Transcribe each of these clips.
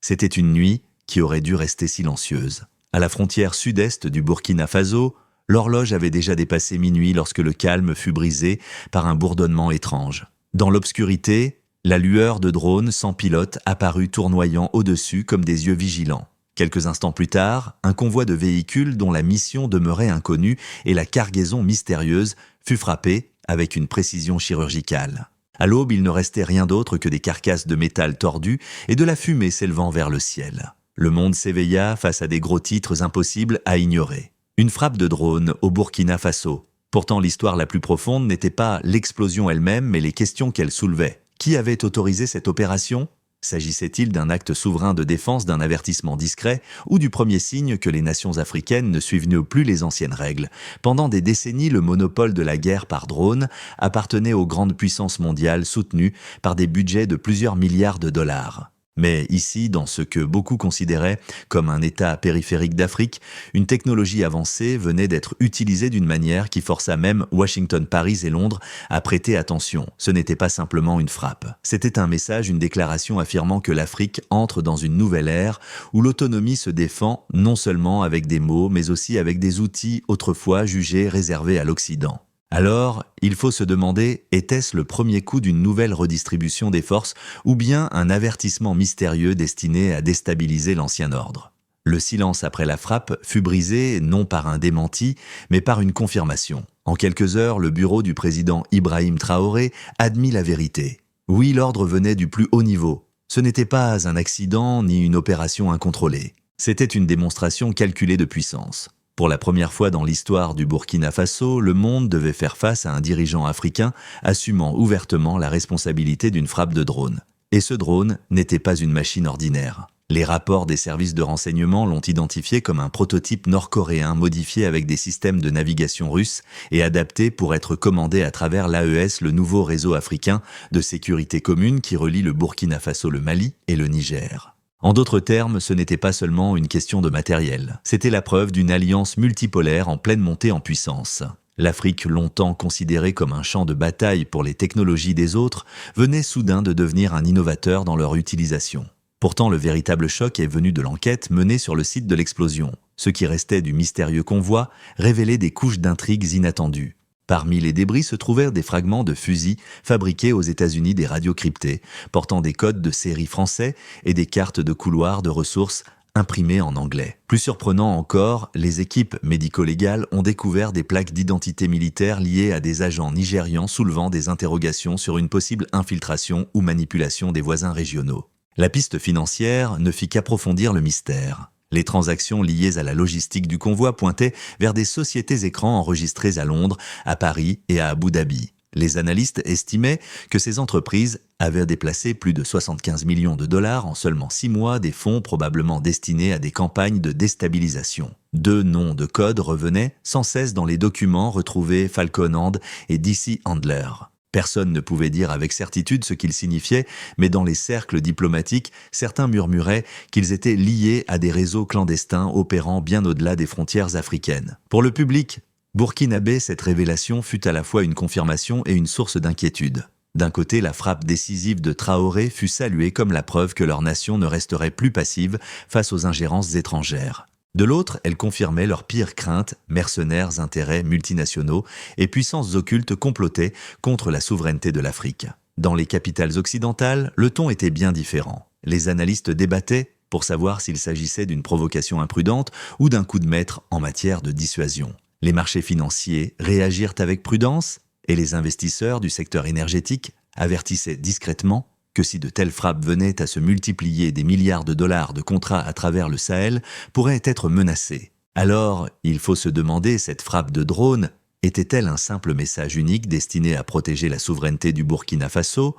C'était une nuit qui aurait dû rester silencieuse. À la frontière sud-est du Burkina Faso, l'horloge avait déjà dépassé minuit lorsque le calme fut brisé par un bourdonnement étrange. Dans l'obscurité, la lueur de drones sans pilote apparut tournoyant au-dessus comme des yeux vigilants. Quelques instants plus tard, un convoi de véhicules dont la mission demeurait inconnue et la cargaison mystérieuse fut frappé avec une précision chirurgicale. À l'aube, il ne restait rien d'autre que des carcasses de métal tordues et de la fumée s'élevant vers le ciel. Le monde s'éveilla face à des gros titres impossibles à ignorer. Une frappe de drone au Burkina Faso. Pourtant, l'histoire la plus profonde n'était pas l'explosion elle-même, mais les questions qu'elle soulevait. Qui avait autorisé cette opération ? S'agissait-il d'un acte souverain de défense, d'un avertissement discret, ou du premier signe que les nations africaines ne suivent plus les anciennes règles ? Pendant des décennies, le monopole de la guerre par drone appartenait aux grandes puissances mondiales soutenues par des budgets de plusieurs milliards de dollars. Mais ici, dans ce que beaucoup considéraient comme un État périphérique d'Afrique, une technologie avancée venait d'être utilisée d'une manière qui força même Washington, Paris et Londres à prêter attention. Ce n'était pas simplement une frappe. C'était un message, une déclaration affirmant que l'Afrique entre dans une nouvelle ère où l'autonomie se défend non seulement avec des mots, mais aussi avec des outils autrefois jugés réservés à l'Occident. Alors, il faut se demander, était-ce le premier coup d'une nouvelle redistribution des forces ou bien un avertissement mystérieux destiné à déstabiliser l'ancien ordre ? Le silence après la frappe fut brisé non par un démenti, mais par une confirmation. En quelques heures, le bureau du président Ibrahim Traoré admit la vérité. Oui, l'ordre venait du plus haut niveau. Ce n'était pas un accident ni une opération incontrôlée. C'était une démonstration calculée de puissance. Pour la première fois dans l'histoire du Burkina Faso, le monde devait faire face à un dirigeant africain assumant ouvertement la responsabilité d'une frappe de drone. Et ce drone n'était pas une machine ordinaire. Les rapports des services de renseignement l'ont identifié comme un prototype nord-coréen modifié avec des systèmes de navigation russes et adapté pour être commandé à travers l'AES, le nouveau réseau africain de sécurité commune qui relie le Burkina Faso, le Mali et le Niger. En d'autres termes, ce n'était pas seulement une question de matériel, c'était la preuve d'une alliance multipolaire en pleine montée en puissance. L'Afrique, longtemps considérée comme un champ de bataille pour les technologies des autres, venait soudain de devenir un innovateur dans leur utilisation. Pourtant, le véritable choc est venu de l'enquête menée sur le site de l'explosion. Ce qui restait du mystérieux convoi révélait des couches d'intrigues inattendues. Parmi les débris se trouvèrent des fragments de fusils fabriqués aux États-Unis, des radios cryptées, portant des codes de série français et des cartes de couloirs de ressources imprimées en anglais. Plus surprenant encore, les équipes médico-légales ont découvert des plaques d'identité militaire liées à des agents nigérians soulevant des interrogations sur une possible infiltration ou manipulation des voisins régionaux. La piste financière ne fit qu'approfondir le mystère. Les transactions liées à la logistique du convoi pointaient vers des sociétés écrans enregistrées à Londres, à Paris et à Abu Dhabi. Les analystes estimaient que ces entreprises avaient déplacé plus de 75 millions de dollars en seulement 6 mois, des fonds probablement destinés à des campagnes de déstabilisation. 2 noms de code revenaient sans cesse dans les documents retrouvés, Falcon Hand et DC Handler. Personne ne pouvait dire avec certitude ce qu'ils signifiaient, mais dans les cercles diplomatiques, certains murmuraient qu'ils étaient liés à des réseaux clandestins opérant bien au-delà des frontières africaines. Pour le public burkinabé, cette révélation fut à la fois une confirmation et une source d'inquiétude. D'un côté, la frappe décisive de Traoré fut saluée comme la preuve que leur nation ne resterait plus passive face aux ingérences étrangères. De l'autre, elle confirmait leurs pires craintes, mercenaires, intérêts multinationaux et puissances occultes complotaient contre la souveraineté de l'Afrique. Dans les capitales occidentales, le ton était bien différent. Les analystes débattaient pour savoir s'il s'agissait d'une provocation imprudente ou d'un coup de maître en matière de dissuasion. Les marchés financiers réagirent avec prudence et les investisseurs du secteur énergétique avertissaient discrètement que si de telles frappes venaient à se multiplier, des milliards de dollars de contrats à travers le Sahel pourraient être menacés. Alors, il faut se demander, cette frappe de drone était-elle un simple message unique destiné à protéger la souveraineté du Burkina Faso,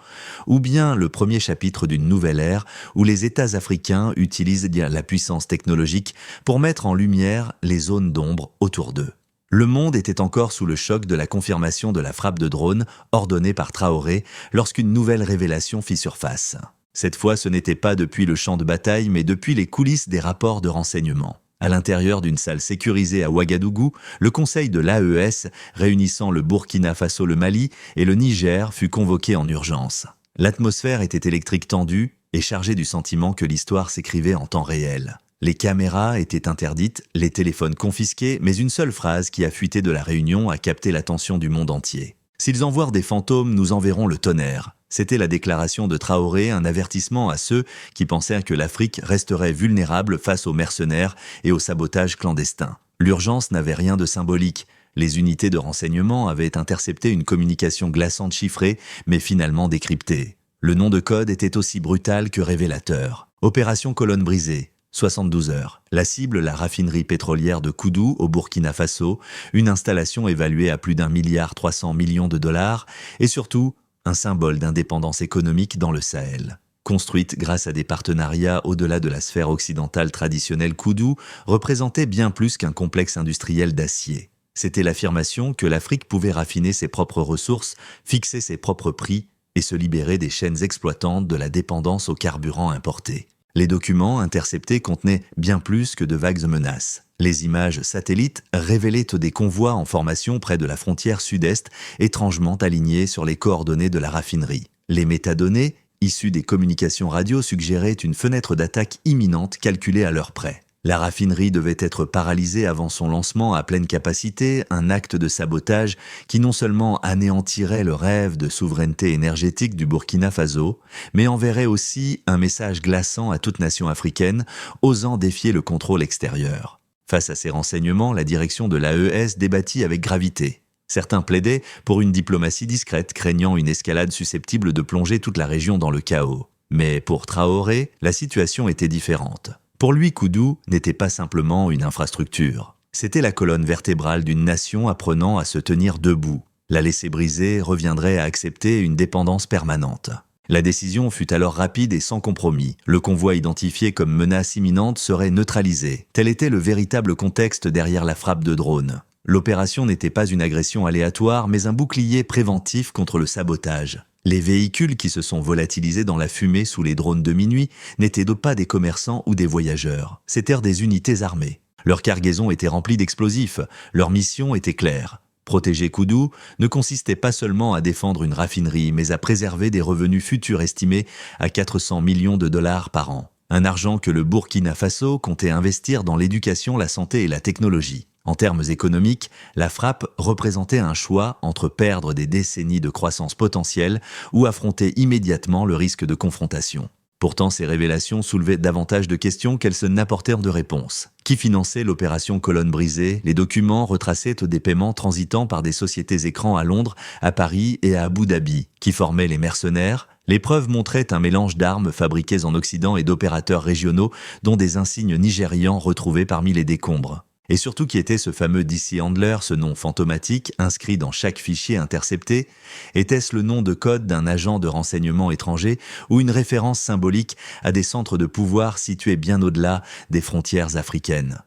ou bien le premier chapitre d'une nouvelle ère où les États africains utilisent la puissance technologique pour mettre en lumière les zones d'ombre autour d'eux? Le monde était encore sous le choc de la confirmation de la frappe de drone ordonnée par Traoré lorsqu'une nouvelle révélation fit surface. Cette fois, ce n'était pas depuis le champ de bataille, mais depuis les coulisses des rapports de renseignement. À l'intérieur d'une salle sécurisée à Ouagadougou, le conseil de l'AES, réunissant le Burkina Faso, le Mali et le Niger, fut convoqué en urgence. L'atmosphère était électrique tendue et chargé du sentiment que l'histoire s'écrivait en temps réel. Les caméras étaient interdites, les téléphones confisqués, mais une seule phrase qui a fuité de la réunion a capté l'attention du monde entier. « S'ils envoient des fantômes, nous enverrons le tonnerre ». C'était la déclaration de Traoré, un avertissement à ceux qui pensaient que l'Afrique resterait vulnérable face aux mercenaires et au sabotage clandestin. L'urgence n'avait rien de symbolique. Les unités de renseignement avaient intercepté une communication glaçante chiffrée, mais finalement décryptée. Le nom de code était aussi brutal que révélateur. Opération Colonne brisée. 72 heures. La cible, la raffinerie pétrolière de Koudou, au Burkina Faso, une installation évaluée à plus d'1,3 milliard de dollars, et surtout, un symbole d'indépendance économique dans le Sahel. Construite grâce à des partenariats au-delà de la sphère occidentale traditionnelle, Koudou représentait bien plus qu'un complexe industriel d'acier. C'était l'affirmation que l'Afrique pouvait raffiner ses propres ressources, fixer ses propres prix et se libérer des chaînes exploitantes de la dépendance aux carburants importés. Les documents interceptés contenaient bien plus que de vagues menaces. Les images satellites révélaient des convois en formation près de la frontière sud-est, étrangement alignés sur les coordonnées de la raffinerie. Les métadonnées, issues des communications radio, suggéraient une fenêtre d'attaque imminente calculée à l'heure près. La raffinerie devait être paralysée avant son lancement à pleine capacité, un acte de sabotage qui non seulement anéantirait le rêve de souveraineté énergétique du Burkina Faso, mais enverrait aussi un message glaçant à toute nation africaine, osant défier le contrôle extérieur. Face à ces renseignements, la direction de l'AES débattit avec gravité. Certains plaidaient pour une diplomatie discrète, craignant une escalade susceptible de plonger toute la région dans le chaos. Mais pour Traoré, la situation était différente. Pour lui, Koudou n'était pas simplement une infrastructure. C'était la colonne vertébrale d'une nation apprenant à se tenir debout. La laisser briser reviendrait à accepter une dépendance permanente. La décision fut alors rapide et sans compromis. Le convoi identifié comme menace imminente serait neutralisé. Tel était le véritable contexte derrière la frappe de drone. L'opération n'était pas une agression aléatoire, mais un bouclier préventif contre le sabotage. Les véhicules qui se sont volatilisés dans la fumée sous les drones de minuit n'étaient donc pas des commerçants ou des voyageurs, c'étaient des unités armées. Leur cargaison était remplie d'explosifs, leur mission était claire. Protéger Koudou ne consistait pas seulement à défendre une raffinerie, mais à préserver des revenus futurs estimés à 400 millions de dollars par an. Un argent que le Burkina Faso comptait investir dans l'éducation, la santé et la technologie. En termes économiques, la frappe représentait un choix entre perdre des décennies de croissance potentielle ou affronter immédiatement le risque de confrontation. Pourtant, ces révélations soulevaient davantage de questions qu'elles n'apportèrent de réponses. Qui finançait l'opération Colonne brisée? Les documents retraçaient des paiements transitant par des sociétés écrans à Londres, à Paris et à Abu Dhabi. Qui formaient les mercenaires? Les preuves montraient un mélange d'armes fabriquées en Occident et d'opérateurs régionaux, dont des insignes nigérians retrouvés parmi les décombres. Et surtout qui était ce fameux DC Handler, ce nom fantomatique, inscrit dans chaque fichier intercepté? Était-ce le nom de code d'un agent de renseignement étranger ou une référence symbolique à des centres de pouvoir situés bien au-delà des frontières africaines?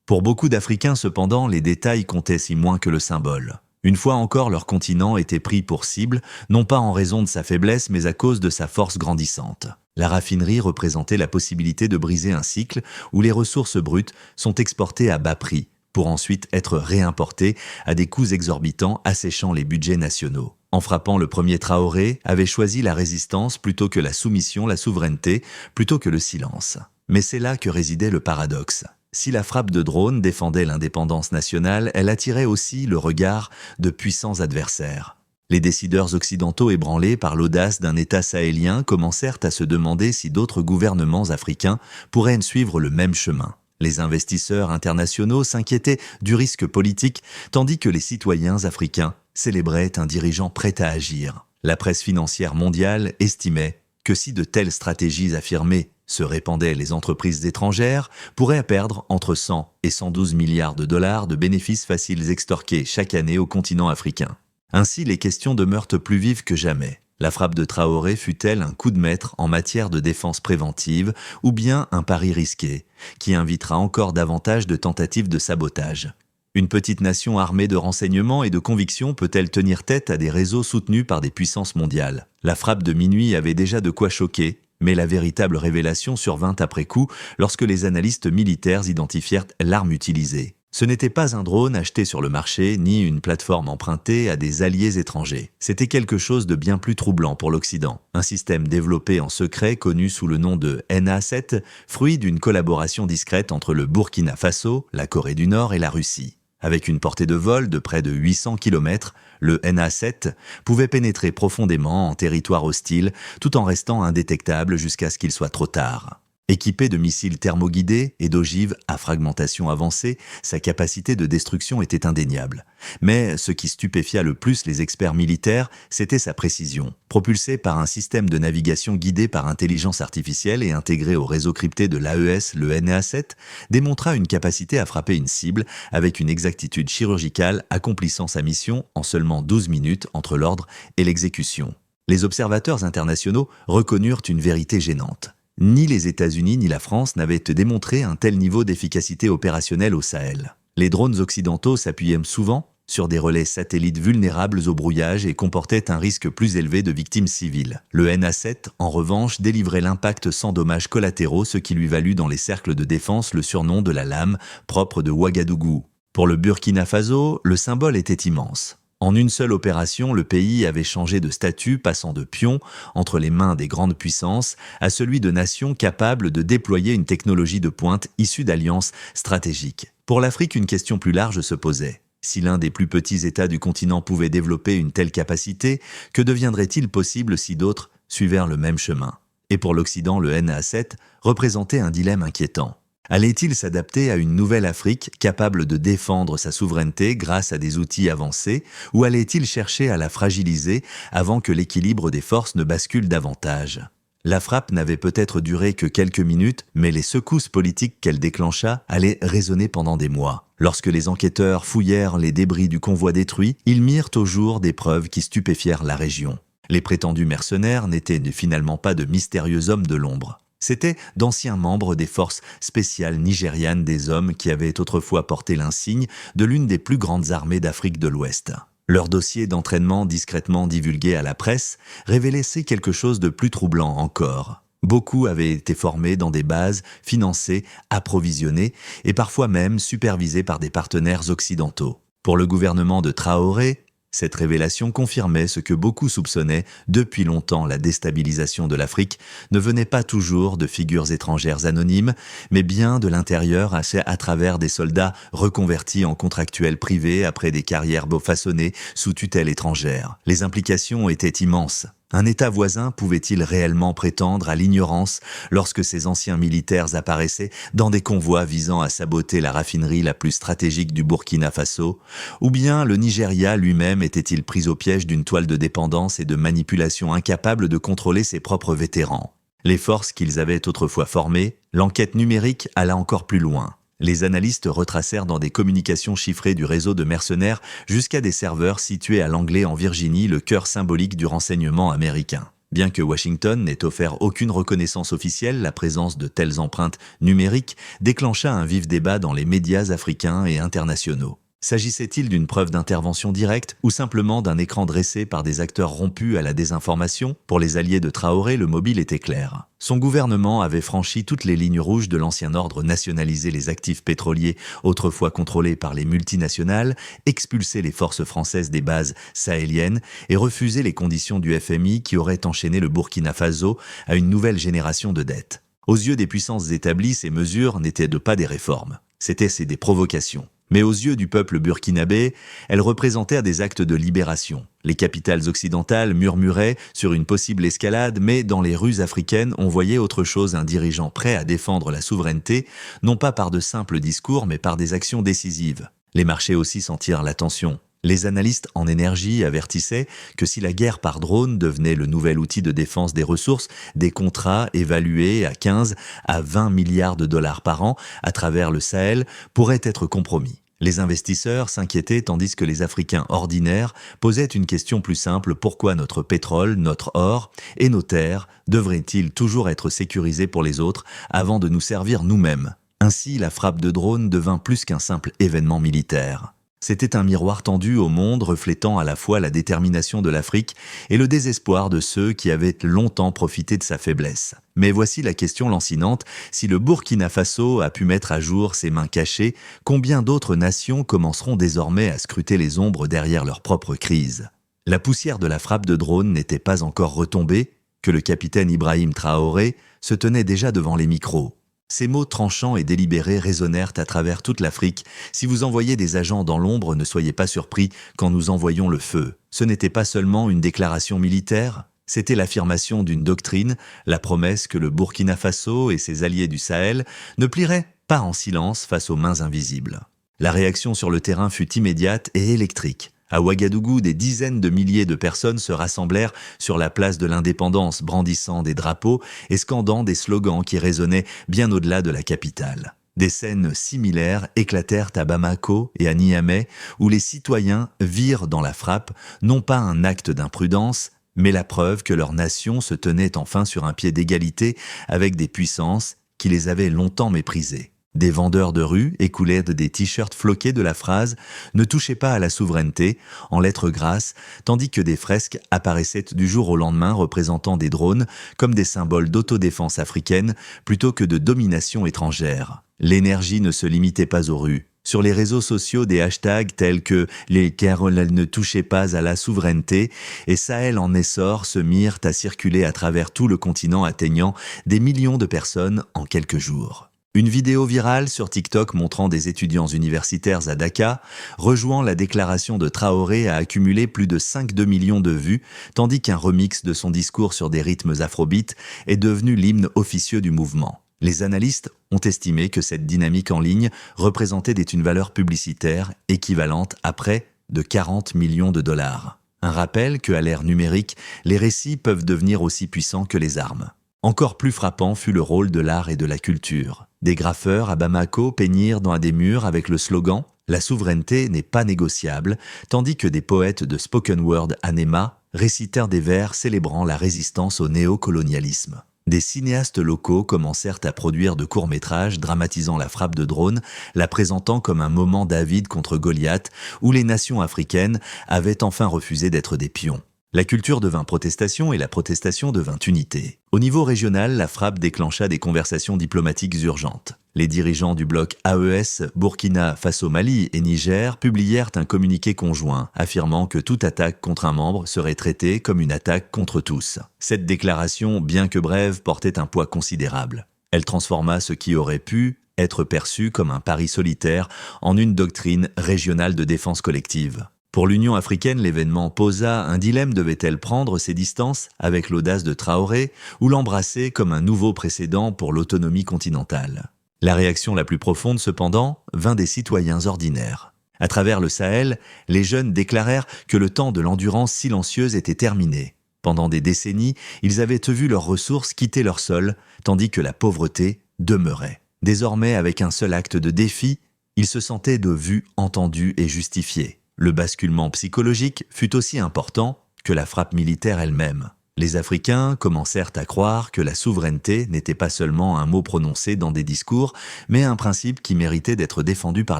Pour beaucoup d'Africains, cependant, les détails comptaient si moins que le symbole. Une fois encore, leur continent était pris pour cible, non pas en raison de sa faiblesse, mais à cause de sa force grandissante. La raffinerie représentait la possibilité de briser un cycle où les ressources brutes sont exportées à bas prix, pour ensuite être réimportées à des coûts exorbitants asséchant les budgets nationaux. En frappant le premier, Traoré avait choisi la résistance plutôt que la soumission, la souveraineté plutôt que le silence. Mais c'est là que résidait le paradoxe. Si la frappe de drone défendait l'indépendance nationale, elle attirait aussi le regard de puissants adversaires. Les décideurs occidentaux, ébranlés par l'audace d'un État sahélien, commencèrent à se demander si d'autres gouvernements africains pourraient suivre le même chemin. Les investisseurs internationaux s'inquiétaient du risque politique, tandis que les citoyens africains célébraient un dirigeant prêt à agir. La presse financière mondiale estimait que si de telles stratégies affirmées se répandaient, les entreprises étrangères pourraient perdre entre 100 et 112 milliards de dollars de bénéfices faciles extorqués chaque année au continent africain. Ainsi, les questions demeurent plus vives que jamais. La frappe de Traoré fut-elle un coup de maître en matière de défense préventive ou bien un pari risqué qui invitera encore davantage de tentatives de sabotage? Une petite nation armée de renseignements et de convictions peut-elle tenir tête à des réseaux soutenus par des puissances mondiales? La frappe de minuit avait déjà de quoi choquer, mais la véritable révélation survint après coup lorsque les analystes militaires identifièrent l'arme utilisée. Ce n'était pas un drone acheté sur le marché, ni une plateforme empruntée à des alliés étrangers. C'était quelque chose de bien plus troublant pour l'Occident. Un système développé en secret connu sous le nom de NA7, fruit d'une collaboration discrète entre le Burkina Faso, la Corée du Nord et la Russie. Avec une portée de vol de près de 800 km, le NA7 pouvait pénétrer profondément en territoire hostile tout en restant indétectable jusqu'à ce qu'il soit trop tard. Équipé de missiles thermoguidés et d'ogives à fragmentation avancée, sa capacité de destruction était indéniable. Mais ce qui stupéfia le plus les experts militaires, c'était sa précision. Propulsé par un système de navigation guidé par intelligence artificielle et intégré au réseau crypté de l'AES, le NA7 démontra une capacité à frapper une cible avec une exactitude chirurgicale accomplissant sa mission en seulement 12 minutes entre l'ordre et l'exécution. Les observateurs internationaux reconnurent une vérité gênante. Ni les États-Unis ni la France n'avaient démontré un tel niveau d'efficacité opérationnelle au Sahel. Les drones occidentaux s'appuyaient souvent sur des relais satellites vulnérables au brouillage et comportaient un risque plus élevé de victimes civiles. Le NA7, en revanche, délivrait l'impact sans dommages collatéraux, ce qui lui valut dans les cercles de défense le surnom de la lame, propre de Ouagadougou. Pour le Burkina Faso, le symbole était immense. En une seule opération, le pays avait changé de statut, passant de pion entre les mains des grandes puissances à celui de nations capables de déployer une technologie de pointe issue d'alliances stratégiques. Pour l'Afrique, une question plus large se posait. Si l'un des plus petits États du continent pouvait développer une telle capacité, que deviendrait-il possible si d'autres suivaient le même chemin? Et pour l'Occident, le NA7 représentait un dilemme inquiétant. Allait-il s'adapter à une nouvelle Afrique capable de défendre sa souveraineté grâce à des outils avancés, ou allait-il chercher à la fragiliser avant que l'équilibre des forces ne bascule davantage? La frappe n'avait peut-être duré que quelques minutes, mais les secousses politiques qu'elle déclencha allaient résonner pendant des mois. Lorsque les enquêteurs fouillèrent les débris du convoi détruit, ils mirent au jour des preuves qui stupéfièrent la région. Les prétendus mercenaires n'étaient finalement pas de mystérieux hommes de l'ombre. C'étaient d'anciens membres des forces spéciales nigérianes, des hommes qui avaient autrefois porté l'insigne de l'une des plus grandes armées d'Afrique de l'Ouest. Leur dossier d'entraînement discrètement divulgué à la presse révélait quelque chose de plus troublant encore. Beaucoup avaient été formés dans des bases, financées, approvisionnées et parfois même supervisées par des partenaires occidentaux. Pour le gouvernement de Traoré, cette révélation confirmait ce que beaucoup soupçonnaient depuis longtemps. La déstabilisation de l'Afrique ne venait pas toujours de figures étrangères anonymes, mais bien de l'intérieur à travers des soldats reconvertis en contractuels privés après des carrières façonnées sous tutelle étrangère. Les implications étaient immenses. Un État voisin pouvait-il réellement prétendre à l'ignorance lorsque ces anciens militaires apparaissaient dans des convois visant à saboter la raffinerie la plus stratégique du Burkina Faso? Ou bien le Nigeria lui-même était-il pris au piège d'une toile de dépendance et de manipulation incapable de contrôler ses propres vétérans? Les forces qu'ils avaient autrefois formées, l'enquête numérique alla encore plus loin. Les analystes retracèrent dans des communications chiffrées du réseau de mercenaires jusqu'à des serveurs situés à Langley en Virginie, le cœur symbolique du renseignement américain. Bien que Washington n'ait offert aucune reconnaissance officielle, la présence de telles empreintes numériques déclencha un vif débat dans les médias africains et internationaux. S'agissait-il d'une preuve d'intervention directe ou simplement d'un écran dressé par des acteurs rompus à la désinformation? Pour les alliés de Traoré, le mobile était clair. Son gouvernement avait franchi toutes les lignes rouges de l'ancien ordre, nationalisé les actifs pétroliers autrefois contrôlés par les multinationales, expulsé les forces françaises des bases sahéliennes et refusé les conditions du FMI qui aurait enchaîné le Burkina Faso à une nouvelle génération de dettes. Aux yeux des puissances établies, ces mesures n'étaient pas des réformes, c'étaient des provocations. Mais aux yeux du peuple burkinabé, elles représentèrent des actes de libération. Les capitales occidentales murmuraient sur une possible escalade, mais dans les rues africaines, on voyait autre chose, un dirigeant prêt à défendre la souveraineté, non pas par de simples discours, mais par des actions décisives. Les marchés aussi sentirent la tension. Les analystes en énergie avertissaient que si la guerre par drone devenait le nouvel outil de défense des ressources, des contrats évalués à 15 à 20 milliards de dollars par an à travers le Sahel pourraient être compromis. Les investisseurs s'inquiétaient tandis que les Africains ordinaires posaient une question plus simple: pourquoi notre pétrole, notre or et nos terres devraient-ils toujours être sécurisés pour les autres avant de nous servir nous-mêmes? Ainsi, la frappe de drone devint plus qu'un simple événement militaire. C'était un miroir tendu au monde reflétant à la fois la détermination de l'Afrique et le désespoir de ceux qui avaient longtemps profité de sa faiblesse. Mais voici la question lancinante, si le Burkina Faso a pu mettre à jour ses mains cachées, combien d'autres nations commenceront désormais à scruter les ombres derrière leur propre crise? La poussière de la frappe de drone n'était pas encore retombée, que le capitaine Ibrahim Traoré se tenait déjà devant les micros. Ces mots tranchants et délibérés résonnèrent à travers toute l'Afrique. Si vous envoyez des agents dans l'ombre, ne soyez pas surpris quand nous envoyons le feu. Ce n'était pas seulement une déclaration militaire, c'était l'affirmation d'une doctrine, la promesse que le Burkina Faso et ses alliés du Sahel ne plieraient pas en silence face aux mains invisibles. La réaction sur le terrain fut immédiate et électrique. À Ouagadougou, des dizaines de milliers de personnes se rassemblèrent sur la place de l'Indépendance, brandissant des drapeaux et scandant des slogans qui résonnaient bien au-delà de la capitale. Des scènes similaires éclatèrent à Bamako et à Niamey, où les citoyens virent dans la frappe non pas un acte d'imprudence, mais la preuve que leur nation se tenait enfin sur un pied d'égalité avec des puissances qui les avaient longtemps méprisées. Des vendeurs de rue écoulaient des t-shirts floqués de la phrase « Ne touchez pas à la souveraineté » en lettres grasses, tandis que des fresques apparaissaient du jour au lendemain représentant des drones comme des symboles d'autodéfense africaine plutôt que de domination étrangère. L'énergie ne se limitait pas aux rues. Sur les réseaux sociaux, des hashtags tels que « Les Carols ne touchaient pas à la souveraineté » et « Sahel en essor » se mirent à circuler à travers tout le continent, atteignant des millions de personnes en quelques jours. Une vidéo virale sur TikTok montrant des étudiants universitaires à Dakar rejoignant la déclaration de Traoré a accumulé plus de 5,2 millions de vues, tandis qu'un remix de son discours sur des rythmes afrobeat est devenu l'hymne officieux du mouvement. Les analystes ont estimé que cette dynamique en ligne représentait une valeur publicitaire équivalente à près de 40 millions de dollars. Un rappel qu'à l'ère numérique, les récits peuvent devenir aussi puissants que les armes. Encore plus frappant fut le rôle de l'art et de la culture. Des graffeurs à Bamako peignirent dans des murs avec le slogan « La souveraineté n'est pas négociable », tandis que des poètes de spoken word à Néma récitèrent des vers célébrant la résistance au néocolonialisme. Des cinéastes locaux commencèrent à produire de courts-métrages dramatisant la frappe de drone, la présentant comme un moment David contre Goliath, où les nations africaines avaient enfin refusé d'être des pions. La culture devint protestation et la protestation devint unité. Au niveau régional, la frappe déclencha des conversations diplomatiques urgentes. Les dirigeants du bloc AES, Burkina Faso, Mali et Niger publièrent un communiqué conjoint, affirmant que toute attaque contre un membre serait traitée comme une attaque contre tous. Cette déclaration, bien que brève, portait un poids considérable. Elle transforma ce qui aurait pu être perçu comme un pari solitaire en une doctrine régionale de défense collective. Pour l'Union africaine, l'événement posa un dilemme: devait-elle prendre ses distances avec l'audace de Traoré ou l'embrasser comme un nouveau précédent pour l'autonomie continentale? La réaction la plus profonde, cependant, vint des citoyens ordinaires. À travers le Sahel, les jeunes déclarèrent que le temps de l'endurance silencieuse était terminé. Pendant des décennies, ils avaient vu leurs ressources quitter leur sol, tandis que la pauvreté demeurait. Désormais, avec un seul acte de défi, ils se sentaient vus, entendus et justifiés. Le basculement psychologique fut aussi important que la frappe militaire elle-même. Les Africains commencèrent à croire que la souveraineté n'était pas seulement un mot prononcé dans des discours, mais un principe qui méritait d'être défendu par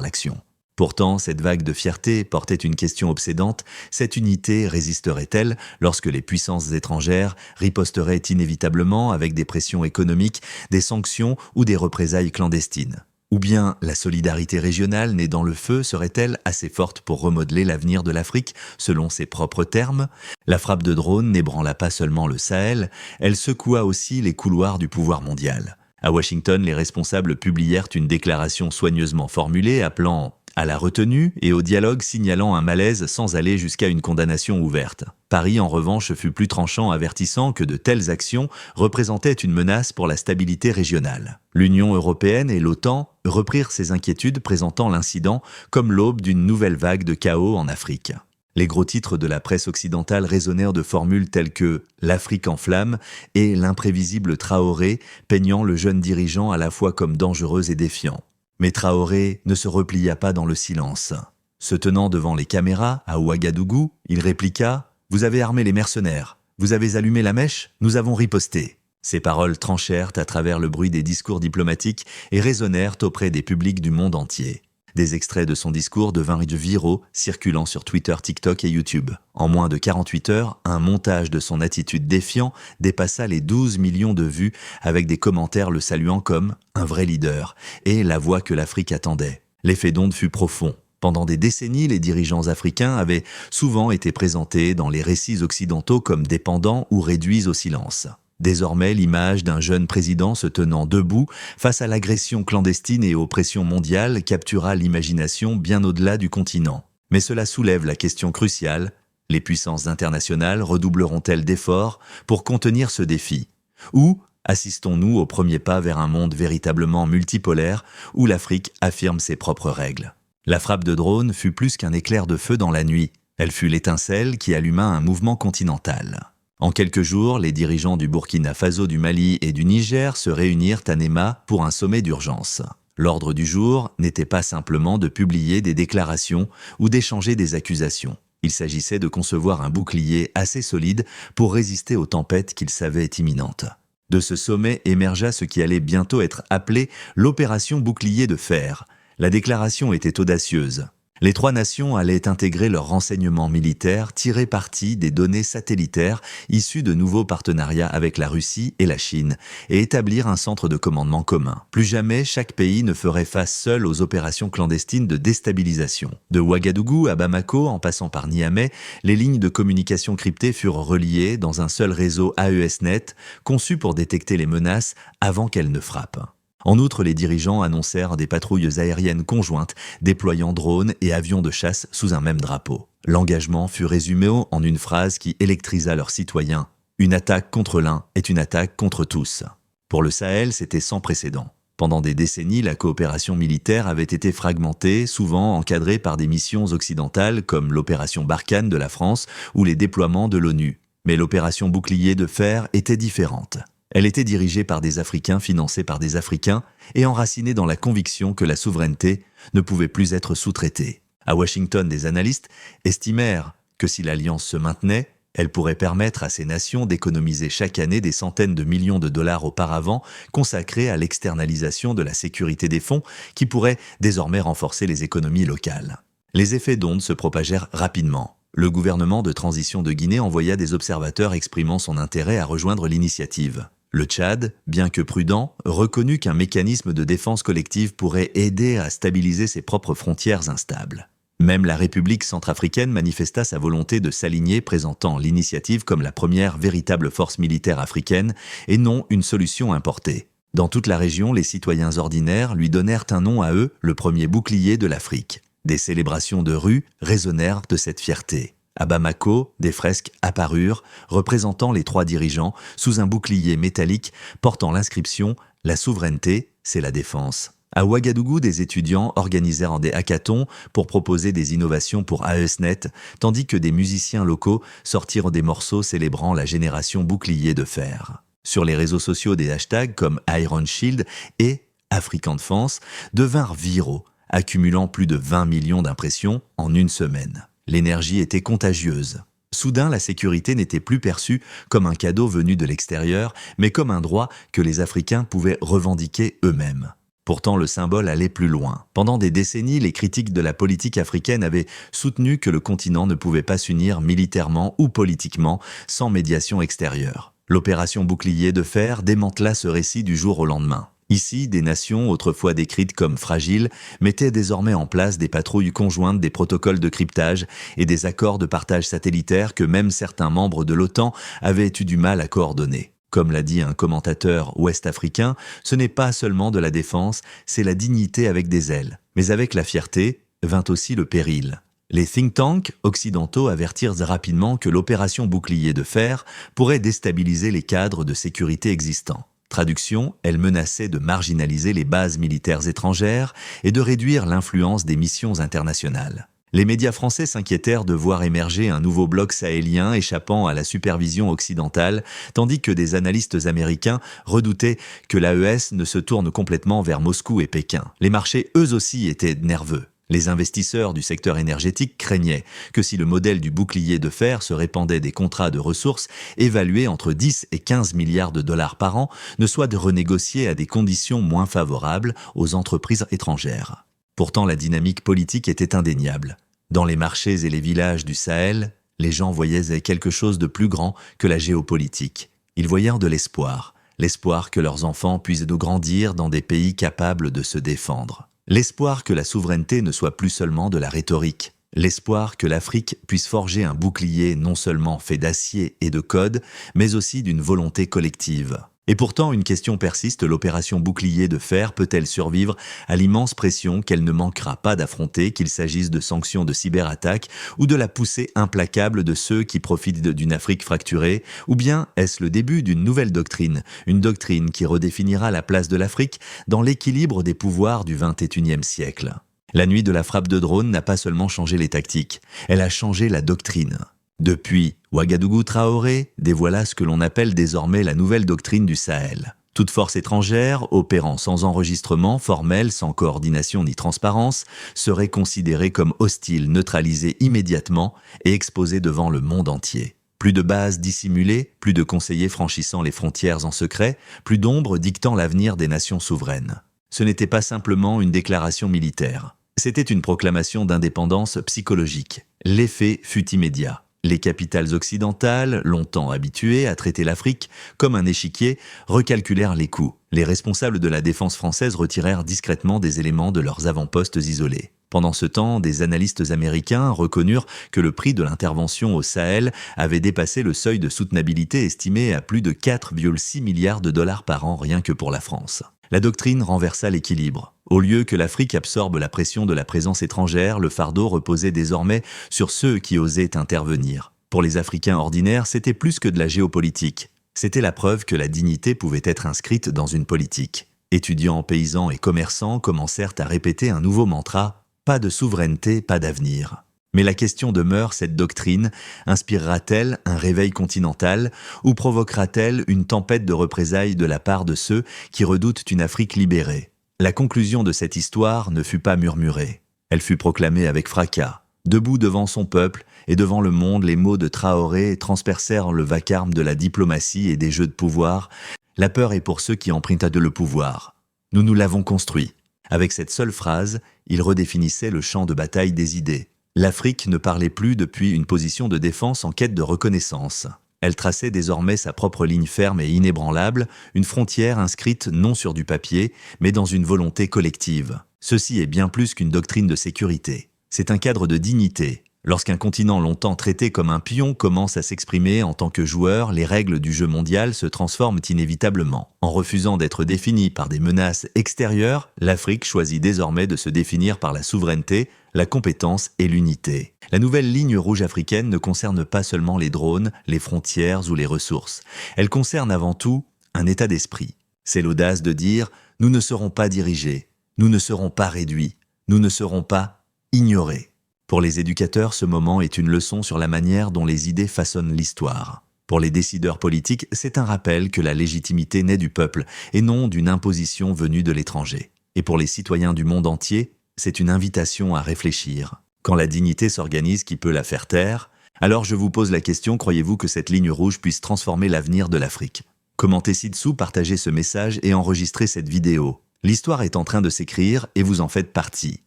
l'action. Pourtant, cette vague de fierté portait une question obsédante: cette unité résisterait-elle lorsque les puissances étrangères riposteraient inévitablement avec des pressions économiques, des sanctions ou des représailles clandestines? Ou bien la solidarité régionale née dans le feu serait-elle assez forte pour remodeler l'avenir de l'Afrique selon ses propres termes? La frappe de drone n'ébranla pas seulement le Sahel, elle secoua aussi les couloirs du pouvoir mondial. À Washington, les responsables publièrent une déclaration soigneusement formulée appelant à la retenue et au dialogue, signalant un malaise sans aller jusqu'à une condamnation ouverte. Paris, en revanche, fut plus tranchant, avertissant que de telles actions représentaient une menace pour la stabilité régionale. L'Union européenne et l'OTAN reprirent ces inquiétudes, présentant l'incident comme l'aube d'une nouvelle vague de chaos en Afrique. Les gros titres de la presse occidentale résonnèrent de formules telles que « l'Afrique en flammes » et « l'imprévisible Traoré », peignant le jeune dirigeant à la fois comme dangereux et défiant. Mais Traoré ne se replia pas dans le silence. Se tenant devant les caméras à Ouagadougou, il répliqua « Vous avez armé les mercenaires. Vous avez allumé la mèche, nous avons riposté ». Ces paroles tranchèrent à travers le bruit des discours diplomatiques et résonnèrent auprès des publics du monde entier. Des extraits de son discours devinrent viraux, circulant sur Twitter, TikTok et YouTube. En moins de 48 heures, un montage de son attitude défiant dépassa les 12 millions de vues avec des commentaires le saluant comme un vrai leader et la voix que l'Afrique attendait. L'effet d'onde fut profond. Pendant des décennies, les dirigeants africains avaient souvent été présentés dans les récits occidentaux comme dépendants ou réduits au silence. Désormais, l'image d'un jeune président se tenant debout face à l'agression clandestine et aux pressions mondiales captura l'imagination bien au-delà du continent. Mais cela soulève la question cruciale, les puissances internationales redoubleront-elles d'efforts pour contenir ce défi? Ou assistons-nous au premier pas vers un monde véritablement multipolaire où l'Afrique affirme ses propres règles? La frappe de drone fut plus qu'un éclair de feu dans la nuit. Elle fut l'étincelle qui alluma un mouvement continental. En quelques jours, les dirigeants du Burkina Faso, du Mali et du Niger se réunirent à Néma pour un sommet d'urgence. L'ordre du jour n'était pas simplement de publier des déclarations ou d'échanger des accusations. Il s'agissait de concevoir un bouclier assez solide pour résister aux tempêtes qu'ils savaient imminentes. De ce sommet émergea ce qui allait bientôt être appelé l'opération bouclier de fer. La déclaration était audacieuse. Les trois nations allaient intégrer leurs renseignements militaires, tirer parti des données satellitaires issues de nouveaux partenariats avec la Russie et la Chine et établir un centre de commandement commun. Plus jamais, chaque pays ne ferait face seul aux opérations clandestines de déstabilisation. De Ouagadougou à Bamako, en passant par Niamey, les lignes de communication cryptées furent reliées dans un seul réseau AESNet conçu pour détecter les menaces avant qu'elles ne frappent. En outre, les dirigeants annoncèrent des patrouilles aériennes conjointes, déployant drones et avions de chasse sous un même drapeau. L'engagement fut résumé en une phrase qui électrisa leurs citoyens. Une attaque contre l'un est une attaque contre tous. Pour le Sahel, c'était sans précédent. Pendant des décennies, la coopération militaire avait été fragmentée, souvent encadrée par des missions occidentales comme l'opération Barkhane de la France ou les déploiements de l'ONU. Mais l'opération Bouclier de fer était différente. Elle était dirigée par des Africains, financée par des Africains et enracinée dans la conviction que la souveraineté ne pouvait plus être sous-traitée. À Washington, des analystes estimèrent que si l'alliance se maintenait, elle pourrait permettre à ces nations d'économiser chaque année des centaines de millions de dollars auparavant consacrés à l'externalisation de la sécurité des fonds qui pourrait désormais renforcer les économies locales. Les effets d'onde se propagèrent rapidement. Le gouvernement de transition de Guinée envoya des observateurs exprimant son intérêt à rejoindre l'initiative. Le Tchad, bien que prudent, reconnut qu'un mécanisme de défense collective pourrait aider à stabiliser ses propres frontières instables. Même la République centrafricaine manifesta sa volonté de s'aligner, présentant l'initiative comme la première véritable force militaire africaine et non une solution importée. Dans toute la région, les citoyens ordinaires lui donnèrent un nom à eux, le premier bouclier de l'Afrique. Des célébrations de rue résonnèrent de cette fierté. À Bamako, des fresques apparurent, représentant les trois dirigeants, sous un bouclier métallique portant l'inscription « La souveraineté, c'est la défense ». À Ouagadougou, des étudiants organisèrent des hackathons pour proposer des innovations pour AESNet, tandis que des musiciens locaux sortirent des morceaux célébrant la génération bouclier de fer. Sur les réseaux sociaux, des hashtags comme Iron Shield et African Defense devinrent viraux, accumulant plus de 20 millions d'impressions en une semaine. L'énergie était contagieuse. Soudain, la sécurité n'était plus perçue comme un cadeau venu de l'extérieur, mais comme un droit que les Africains pouvaient revendiquer eux-mêmes. Pourtant, le symbole allait plus loin. Pendant des décennies, les critiques de la politique africaine avaient soutenu que le continent ne pouvait pas s'unir militairement ou politiquement sans médiation extérieure. L'opération Bouclier de fer démantela ce récit du jour au lendemain. Ici, des nations, autrefois décrites comme fragiles, mettaient désormais en place des patrouilles conjointes, des protocoles de cryptage et des accords de partage satellitaire que même certains membres de l'OTAN avaient eu du mal à coordonner. Comme l'a dit un commentateur ouest-africain, ce n'est pas seulement de la défense, c'est la dignité avec des ailes. Mais avec la fierté vint aussi le péril. Les think tanks occidentaux avertirent rapidement que l'opération Bouclier de fer pourrait déstabiliser les cadres de sécurité existants. Traduction, elle menaçait de marginaliser les bases militaires étrangères et de réduire l'influence des missions internationales. Les médias français s'inquiétèrent de voir émerger un nouveau bloc sahélien échappant à la supervision occidentale, tandis que des analystes américains redoutaient que l'AES ne se tourne complètement vers Moscou et Pékin. Les marchés, eux aussi, étaient nerveux. Les investisseurs du secteur énergétique craignaient que si le modèle du bouclier de fer se répandait des contrats de ressources évalués entre 10 et 15 milliards de dollars par an ne soient renégociés à des conditions moins favorables aux entreprises étrangères. Pourtant, la dynamique politique était indéniable. Dans les marchés et les villages du Sahel, les gens voyaient quelque chose de plus grand que la géopolitique. Ils voyaient de l'espoir, l'espoir que leurs enfants puissent grandir dans des pays capables de se défendre. L'espoir que la souveraineté ne soit plus seulement de la rhétorique. L'espoir que l'Afrique puisse forger un bouclier non seulement fait d'acier et de code, mais aussi d'une volonté collective. Et pourtant, une question persiste, l'opération bouclier de fer peut-elle survivre à l'immense pression qu'elle ne manquera pas d'affronter, qu'il s'agisse de sanctions de cyberattaques ou de la poussée implacable de ceux qui profitent d'une Afrique fracturée, ou bien est-ce le début d'une nouvelle doctrine, une doctrine qui redéfinira la place de l'Afrique dans l'équilibre des pouvoirs du XXIe siècle. La nuit de la frappe de drone n'a pas seulement changé les tactiques, elle a changé la doctrine. Depuis Ouagadougou-Traoré dévoila ce que l'on appelle désormais la nouvelle doctrine du Sahel. Toute force étrangère, opérant sans enregistrement formel, sans coordination ni transparence, serait considérée comme hostile, neutralisée immédiatement et exposée devant le monde entier. Plus de bases dissimulées, plus de conseillers franchissant les frontières en secret, plus d'ombres dictant l'avenir des nations souveraines. Ce n'était pas simplement une déclaration militaire. C'était une proclamation d'indépendance psychologique. L'effet fut immédiat. Les capitales occidentales, longtemps habituées à traiter l'Afrique comme un échiquier, recalculèrent les coûts. Les responsables de la défense française retirèrent discrètement des éléments de leurs avant-postes isolés. Pendant ce temps, des analystes américains reconnurent que le prix de l'intervention au Sahel avait dépassé le seuil de soutenabilité estimé à plus de 4,6 milliards de dollars par an rien que pour la France. La doctrine renversa l'équilibre. Au lieu que l'Afrique absorbe la pression de la présence étrangère, le fardeau reposait désormais sur ceux qui osaient intervenir. Pour les Africains ordinaires, c'était plus que de la géopolitique. C'était la preuve que la dignité pouvait être inscrite dans une politique. Étudiants, paysans et commerçants commencèrent à répéter un nouveau mantra « Pas de souveraineté, pas d'avenir ». Mais la question demeure, cette doctrine inspirera-t-elle un réveil continental ou provoquera-t-elle une tempête de représailles de la part de ceux qui redoutent une Afrique libérée? La conclusion de cette histoire ne fut pas murmurée. Elle fut proclamée avec fracas. Debout devant son peuple et devant le monde, les mots de Traoré transpercèrent le vacarme de la diplomatie et des jeux de pouvoir. La peur est pour ceux qui empruntent le pouvoir. Nous l'avons construit. Avec cette seule phrase, il redéfinissait le champ de bataille des idées. L'Afrique ne parlait plus depuis une position de défense en quête de reconnaissance. Elle traçait désormais sa propre ligne ferme et inébranlable, une frontière inscrite non sur du papier, mais dans une volonté collective. Ceci est bien plus qu'une doctrine de sécurité. C'est un cadre de dignité. Lorsqu'un continent longtemps traité comme un pion commence à s'exprimer en tant que joueur, les règles du jeu mondial se transforment inévitablement. En refusant d'être définie par des menaces extérieures, l'Afrique choisit désormais de se définir par la souveraineté, la compétence et l'unité. La nouvelle ligne rouge africaine ne concerne pas seulement les drones, les frontières ou les ressources. Elle concerne avant tout un état d'esprit. C'est l'audace de dire « nous ne serons pas dirigés, nous ne serons pas réduits, nous ne serons pas ignorés ». Pour les éducateurs, ce moment est une leçon sur la manière dont les idées façonnent l'histoire. Pour les décideurs politiques, c'est un rappel que la légitimité naît du peuple et non d'une imposition venue de l'étranger. Et pour les citoyens du monde entier, c'est une invitation à réfléchir. Quand la dignité s'organise, qui peut la faire taire? Alors je vous pose la question, croyez-vous que cette ligne rouge puisse transformer l'avenir de l'Afrique? Commentez ci-dessous, partagez ce message et enregistrez cette vidéo. L'histoire est en train de s'écrire et vous en faites partie.